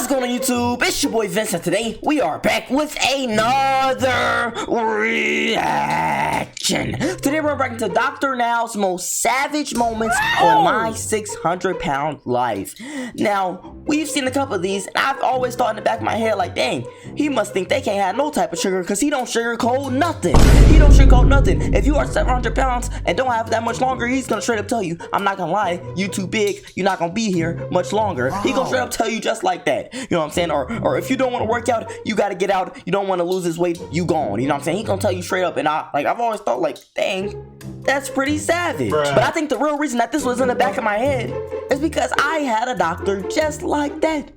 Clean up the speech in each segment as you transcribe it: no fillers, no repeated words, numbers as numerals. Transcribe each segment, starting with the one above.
What's going on YouTube? It's your boy Vince, and today we are back with another reaction. Today we're back to Dr. Now's most savage moments on my 600-pound life. Now, we've seen a couple of these, and I've always thought in the back of my head like, dang, he must think they can't have no type of sugar because he don't sugarcoat nothing. He don't sugarcoat nothing. If you are 700 pounds and don't have that much longer, he's gonna straight up tell you, I'm not gonna lie, you too big, you're not gonna be here much longer. He gonna straight up tell you just like that. You know what I'm saying? Or if you don't want to work out, you got to get out. You don't want to lose this weight, you gone. You know what I'm saying? He gonna tell you straight up. And I've always thought like, dang, that's pretty savage. Bruh. But I think the real reason that this was in the back of my head is because I had a doctor just like that.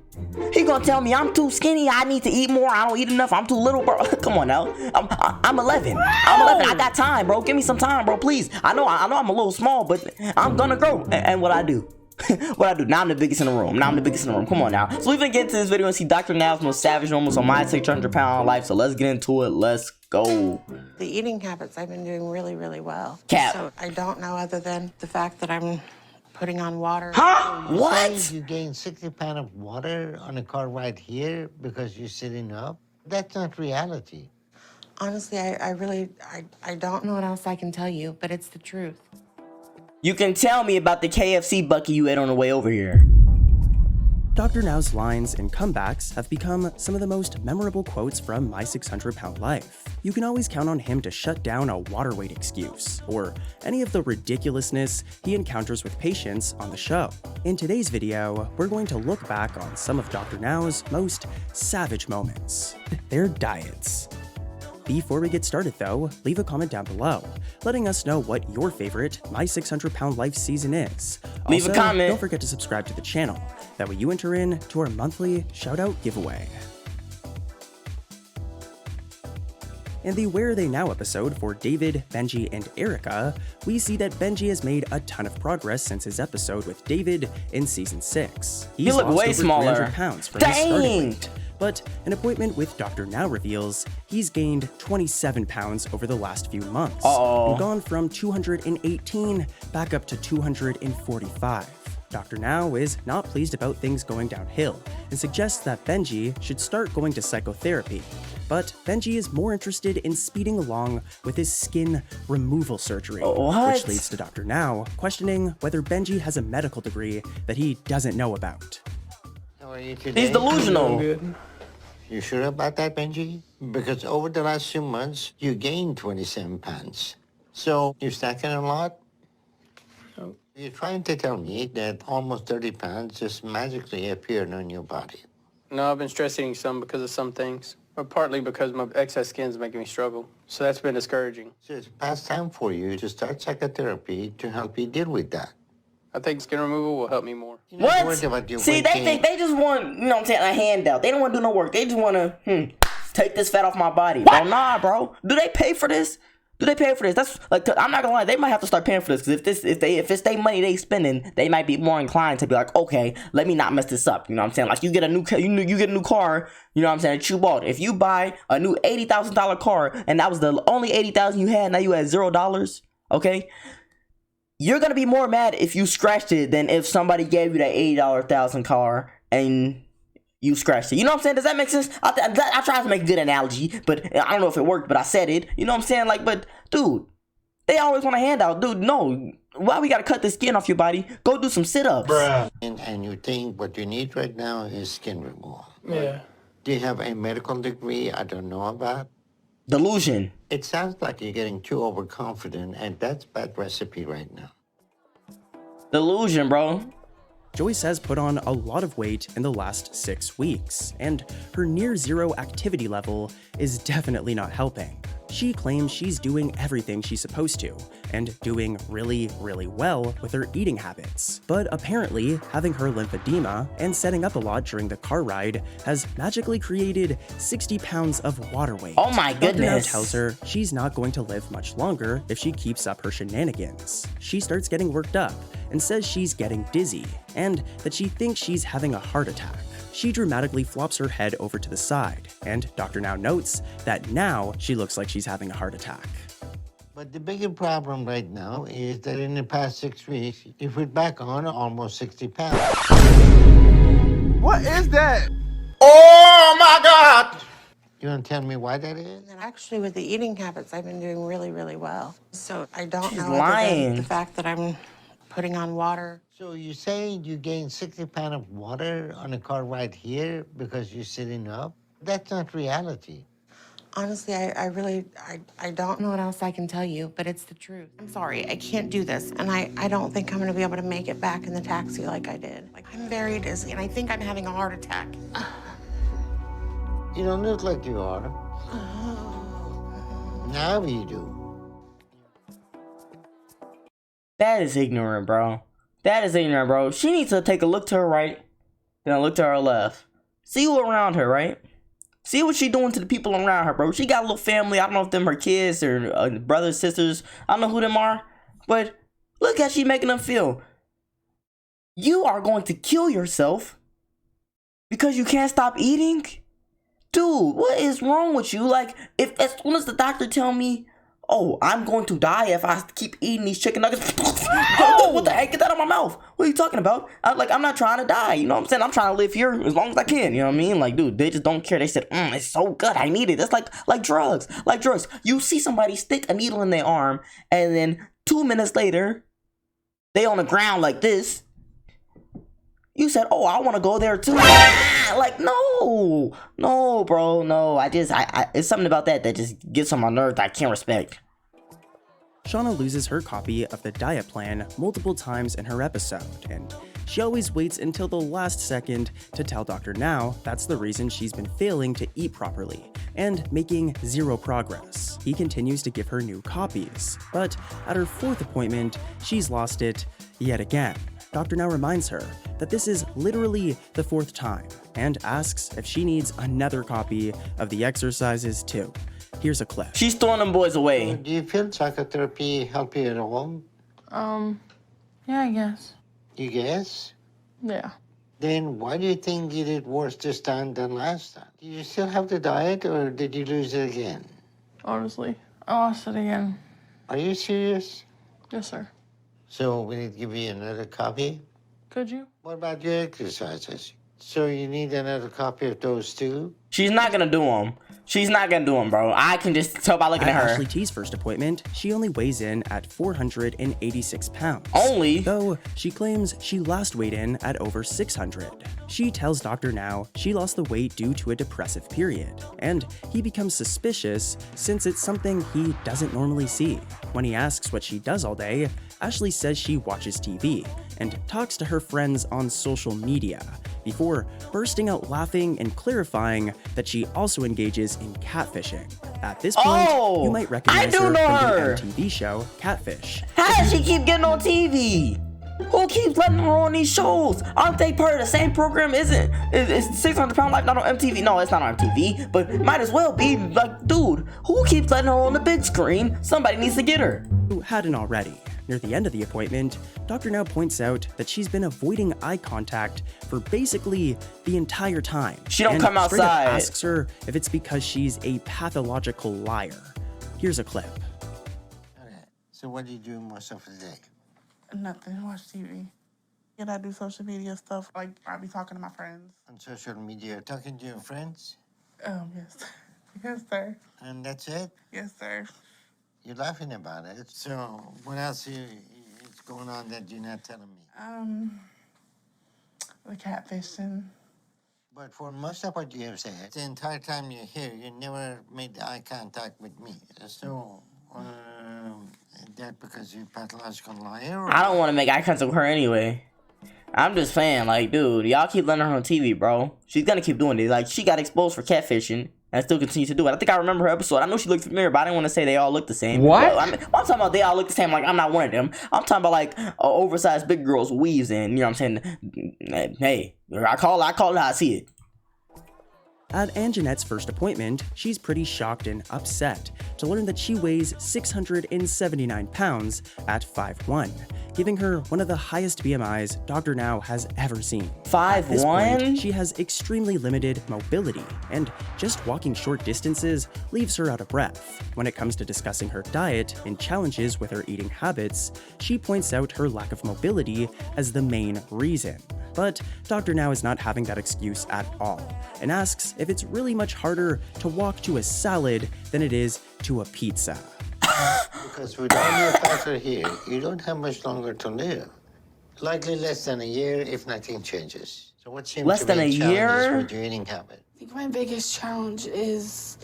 He gonna tell me I'm too skinny, I need to eat more, I don't eat enough, I'm too little, bro. Come on now. I'm 11. I'm 11. I got time, bro. Give me some time, bro, please. I know I'm a little small, but I'm gonna grow. And what I do? Now I'm the biggest in the room. Come on now. So we're gonna get into this video and see Dr. Now's most savage moments on my 600-pound life. So let's get into it. Let's go. The eating habits, I've been doing really, really well. Cap. So I don't know other than the fact that I'm putting on water. Huh? What? You gained 60 pounds of water on a car right here because you're sitting up? That's not reality. Honestly, I don't know what else I can tell you, but it's the truth. You can tell me about the KFC bucket you ate on the way over here. Dr. Now's lines and comebacks have become some of the most memorable quotes from my 600-pound life. You can always count on him to shut down a water weight excuse, or any of the ridiculousness he encounters with patients on the show. In today's video, we're going to look back on some of Dr. Now's most savage moments, their diets. Before we get started though, leave a comment down below, letting us know what your favorite My 600-Pound Life season is. Leave a comment. Don't forget to subscribe to the channel, that way you enter in to our monthly shout-out giveaway. In the Where Are They Now episode for David, Benji, and Erica, we see that Benji has made a ton of progress since his episode with David in season 6. He's look lost way over smaller. 300 pounds from his starting weight. But an appointment with Dr. Now reveals he's gained 27 pounds over the last few months. And gone from 218 back up to 245. Dr. Now is not pleased about things going downhill and suggests that Benji should start going to psychotherapy. But Benji is more interested in speeding along with his skin removal surgery, which leads to Dr. Now questioning whether Benji has a medical degree that he doesn't know about. How are you today? He's delusional. You sure about that, Benji? Because over the last few months, you gained 27 pounds. So you're stacking a lot? No. You're trying to tell me that almost 30 pounds just magically appeared on your body. No, I've been stress eating some because of some things, but partly because my excess skin is making me struggle. So that's been discouraging. So it's past time for you to start psychotherapy to help you deal with that. I think skin removal will help me more. What? See, they think they just want, you know what I'm saying, a handout. They don't want to do no work. They just want to, take this fat off my body. Bro, nah, bro. Do they pay for this? That's like, I'm not gonna lie, they might have to start paying for this, because if it's their money they spending, they might be more inclined to be like, okay, let me not mess this up. You know what I'm saying? Like, you get a new car, you get a new car, you know what I'm saying, that you bought. If you buy a new $80,000 car and that was the only $80,000 you had, now you had $0, okay? You're gonna be more mad if you scratched it than if somebody gave you that $80,000 car and you scratched it. You know what I'm saying? Does that make sense? I tried to make a good analogy, but I don't know if it worked, but I said it. You know what I'm saying? Like, but dude, they always want a handout. Dude, no. Why we gotta cut the skin off your body? Go do some sit-ups. And you think what you need right now is skin removal. Yeah. Do you have a medical degree I don't know about? Delusion. It sounds like you're getting too overconfident, and that's bad recipe right now. Delusion, bro. Joyce has put on a lot of weight in the last 6 weeks, and her near zero activity level is definitely not helping. She claims she's doing everything she's supposed to, and doing really, really well with her eating habits. But apparently, having her lymphedema and setting up a lot during the car ride has magically created 60 pounds of water weight. Oh my goodness. Dr. Now tells her she's not going to live much longer if she keeps up her shenanigans. She starts getting worked up and says she's getting dizzy, and that she thinks she's having a heart attack. She dramatically flops her head over to the side, and Dr. Now notes that now she looks like she's having a heart attack. But the bigger problem right now is that in the past 6 weeks, you put back on almost 60 pounds. What is that? Oh my God! You want to tell me why that is? And actually, with the eating habits, I've been doing really, really well. So I don't She's know other than lying. the fact that I'm putting on water. So you say you gained 60 pounds of water on a car ride here because you're sitting up? That's not reality. Honestly, I don't know what else I can tell you, but it's the truth. I'm sorry, I can't do this, and I don't think I'm gonna be able to make it back in the taxi like I did. Like, I'm very dizzy, and I think I'm having a heart attack. You don't look like you are. Now you do. That is ignorant, bro. That is ignorant, bro. She needs to take a look to her right, then a look to her left. See who around her, right? See what she doing to the people around her, bro. She got a little family. I don't know if them her kids or brothers, sisters. I don't know who them are. But look how she making them feel. You are going to kill yourself because you can't stop eating? Dude, what is wrong with you? Like, if as soon as the doctor tell me, oh, I'm going to die if I keep eating these chicken nuggets. What the heck? Get that out of my mouth. What are you talking about? I'm not trying to die. You know what I'm saying? I'm trying to live here as long as I can. You know what I mean? Like, dude, they just don't care. They said, it's so good. I need it. That's like drugs. Like drugs. You see somebody stick a needle in their arm, and then 2 minutes later, they on the ground like this. You said, oh, I want to go there too. Like, no, bro, no. It's something about that just gets on my nerves that I can't respect. Shauna loses her copy of the diet plan multiple times in her episode, and she always waits until the last second to tell Dr. Now that's the reason she's been failing to eat properly and making zero progress. He continues to give her new copies, but at her 4th appointment, she's lost it yet again. Dr. Now reminds her that this is literally the 4th time and asks if she needs another copy of the exercises too. Here's a clip. She's throwing them boys away. Do you feel psychotherapy help you at all? Yeah, I guess. You guess? Yeah. Then why do you think you did worse this time than last time? Do you still have the diet or did you lose it again? Honestly, I lost it again. Are you serious? Yes, sir. So we need to give you another copy? Could you? What about your exercises? So you need another copy of those too? She's not gonna do them. She's not gonna do them, bro. I can just tell by looking at her. Ashley T's first appointment, she only weighs in at 486 pounds. Only? Though she claims she last weighed in at over 600. She tells Dr. Now she lost the weight due to a depressive period, and he becomes suspicious since it's something he doesn't normally see. When he asks what she does all day, Ashley says she watches TV and talks to her friends on social media, before bursting out laughing and clarifying that she also engages in catfishing. At this point, you might recognize her from the MTV show Catfish. How does she keep getting on TV? Who keeps letting her on these shows? Aren't they part of the same program? Is 600 Pound Life not on MTV? No, it's not on MTV, but might as well be. Like, dude, who keeps letting her on the big screen? Somebody needs to get her. Who hadn't already. Near the end of the appointment, Dr. Now points out that she's been avoiding eye contact for basically the entire time. She don't and come straight up outside. Asks her if it's because she's a pathological liar. Here's a clip. Okay. So what do you do most of the day? Nothing. Watch TV. And I do social media stuff. Like, I be talking to my friends. On social media, talking to your friends? Yes. Yes, sir. And that's it? Yes, sir. You're laughing about it. So what else is going on that you're not telling me? The catfishing. But for most of what you have said, the entire time you're here, you never made eye contact with me. So, is that because you're a pathological liar? Or I don't want to make eye contact with her anyway. I'm just saying, like, dude, y'all keep letting her on TV, bro. She's gonna keep doing it. Like, she got exposed for catfishing and still continues to do it. I think I remember her episode. I know she looked familiar, but I didn't want to say they all look the same. What? Well, I'm talking about they all look the same. Like, I'm not one of them. I'm talking about, like, oversized big girls with weaves in. You know what I'm saying? Hey, I call it how I see it. At Anjanette's first appointment, she's pretty shocked and upset to learn that she weighs 679 pounds at 5'1", giving her one of the highest BMIs Dr. Now has ever seen. 5'1"? She has extremely limited mobility, and just walking short distances leaves her out of breath. When it comes to discussing her diet and challenges with her eating habits, she points out her lack of mobility as the main reason. But Dr. Now is not having that excuse at all and asks if it's really much harder to walk to a salad than it is to a pizza. Because with all your factor here, you don't have much longer to live. Likely less than a year if nothing changes. So what seems Less to than be a challenges year? with your eating habit? I think my biggest challenge is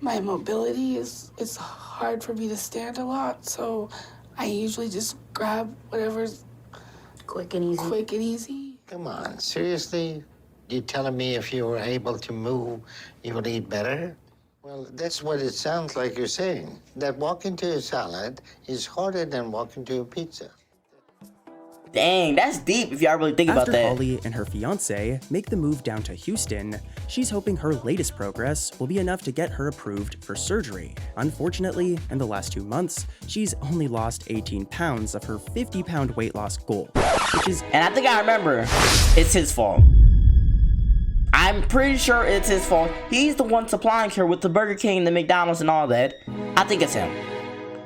my mobility. It's hard for me to stand a lot, so I usually just grab whatever's Quick and easy. Come on, seriously? You telling me if you were able to move, you would eat better? Well, that's what it sounds like you're saying. That walking to a salad is harder than walking to a pizza. Dang, that's deep if y'all really think about After that. Holly and her fiance make the move down to Houston, she's hoping her latest progress will be enough to get her approved for surgery. Unfortunately, in the last 2 months, she's only lost 18 pounds of her 50-pound weight loss goal, which is... And I think I remember, it's his fault. I'm pretty sure it's his fault. He's the one supplying her with the Burger King, the McDonald's, and all that. I think it's him.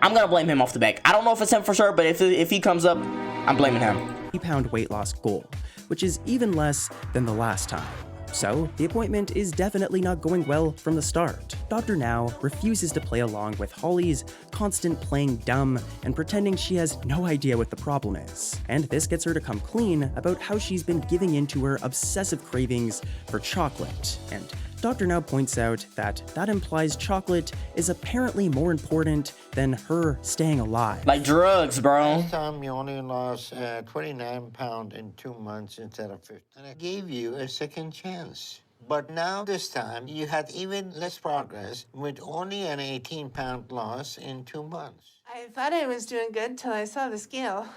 I'm gonna blame him off the back. I don't know if it's him for sure, but if he comes up, I'm blaming him. 50-pound weight loss goal, which is even less than the last time. So, the appointment is definitely not going well from the start. Dr. Now refuses to play along with Holly's constant playing dumb and pretending she has no idea what the problem is. And this gets her to come clean about how she's been giving in to her obsessive cravings for chocolate. And Dr. Now points out that that implies chocolate is apparently more important than her staying alive. Like drugs, bro. Last time you only lost 29 pounds in 2 months instead of 50. And I gave you a second chance. But now this time you had even less progress with only an 18-pound loss in 2 months. I thought I was doing good till I saw the scale.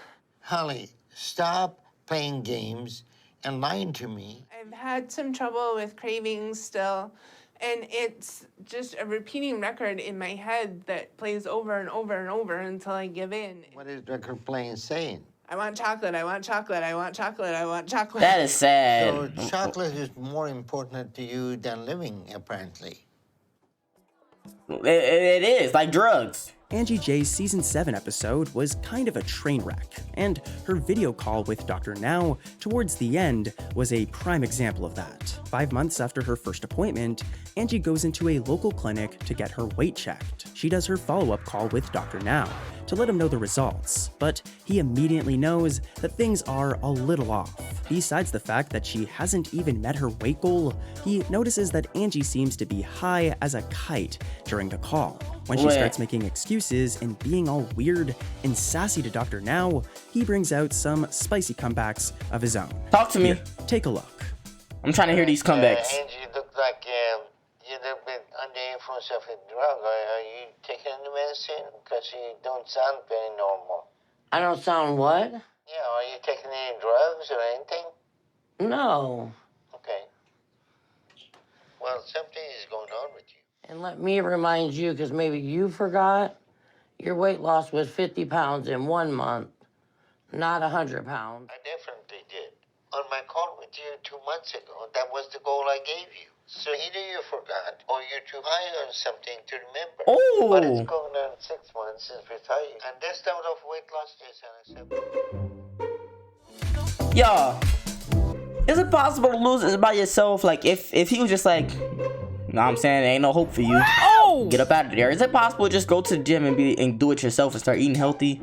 Holly, stop playing games and lying to me. I've had some trouble with cravings still, and it's just a repeating record in my head that plays over and over and over until I give in. What is record playing saying? I want chocolate, I want chocolate, I want chocolate, I want chocolate. That is sad. So chocolate is more important to you than living, apparently. It is, like drugs. Angie J's season 7 episode was kind of a train wreck, and her video call with Dr. Now towards the end was a prime example of that. 5 months after her first appointment, Angie goes into a local clinic to get her weight checked. She does her follow-up call with Dr. Now to let him know the results, but he immediately knows that things are a little off. Besides the fact that she hasn't even met her weight goal, he notices that Angie seems to be high as a kite during the call. When she starts making excuses and being all weird and sassy to Dr. Now, he brings out some spicy comebacks of his own. Talk to me. Here, take a look. I'm trying to hear these comebacks. Angie, you look like you're a little bit under the influence of a drug. Are you taking any medicine? Because you don't sound very normal. I don't sound what? Yeah, are you taking any drugs or anything? No. Okay. Well, something is going on with you. And let me remind you, because maybe you forgot, your weight loss was 50 pounds in 1 month, not 100 pounds. I definitely did. On my call with you 2 months ago, that was the goal I gave you. So either you forgot or you're too high on something to remember. Oh! But it's going on 6 months since we saw you. And this type of weight loss is unacceptable. Y'all, is it possible to lose it by yourself? Like, if he was just like, know what I'm saying, there ain't no hope for you. Oh! Get up out of there. Is it possible to just go to the gym and do it yourself and start eating healthy?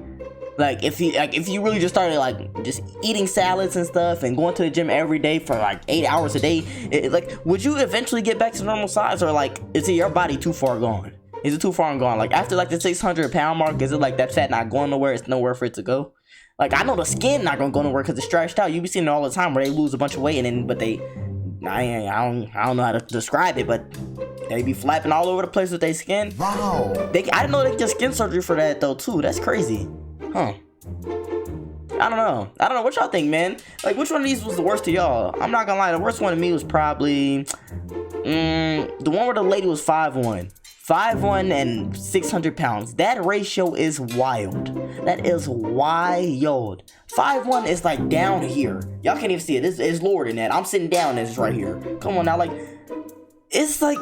Like, if you really just started like just eating salads and stuff and going to the gym every day for like 8 hours a day, like, would you eventually get back to normal size, or like, is it your body too far gone? Is it too far gone? Like, after like the 600-pound mark, is it like that fat not going nowhere? It's nowhere for it to go. Like, I know the skin not gonna go nowhere because it's stretched out. You be seeing it all the time where they lose a bunch of weight and then, but they, I don't know how to describe it, but they be flapping all over the place with their skin. Wow. I didn't know they get skin surgery for that though too. That's crazy. Huh. I don't know what y'all think, man. Like, which one of these was the worst to y'all? I'm not gonna lie, the worst one to me was probably the one where the lady was 5'1". 5'1" and 600 pounds. That ratio is wild. That is wild. 5'1" is like down here. Y'all can't even see it. It's lower than that. I'm sitting down and it's right here. Come on now, like, it's like,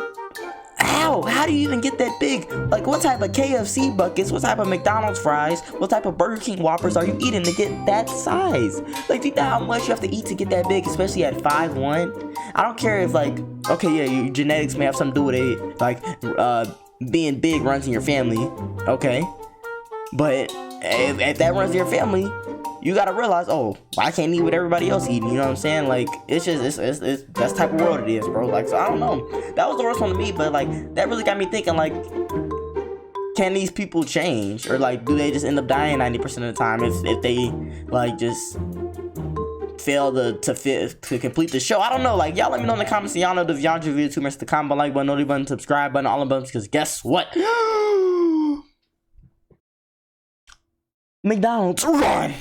how how do you even get that big? Like, what type of KFC buckets, what type of McDonald's fries, what type of Burger King Whoppers are you eating to get that size? Like, do you know how much you have to eat to get that big, especially at 5'1"? I don't care if, like, okay, yeah, your genetics may have something to do with it, like, being big runs in your family, okay? But if that runs in your family, you gotta realize, oh, I can't eat what everybody else eating, you know what I'm saying? Like, it's just, it's that's the type of world it is, bro. Like, so I don't know. That was the worst one to me, but, like, that really got me thinking, like, can these people change? Or, like, do they just end up dying 90% of the time if they, like, just fail to complete the show? I don't know. Like, y'all let me know in the comments. Y'all know the Vyandra video too much. The comment, like button, notification button, subscribe button, all the buttons, because guess what? McDonald's, run!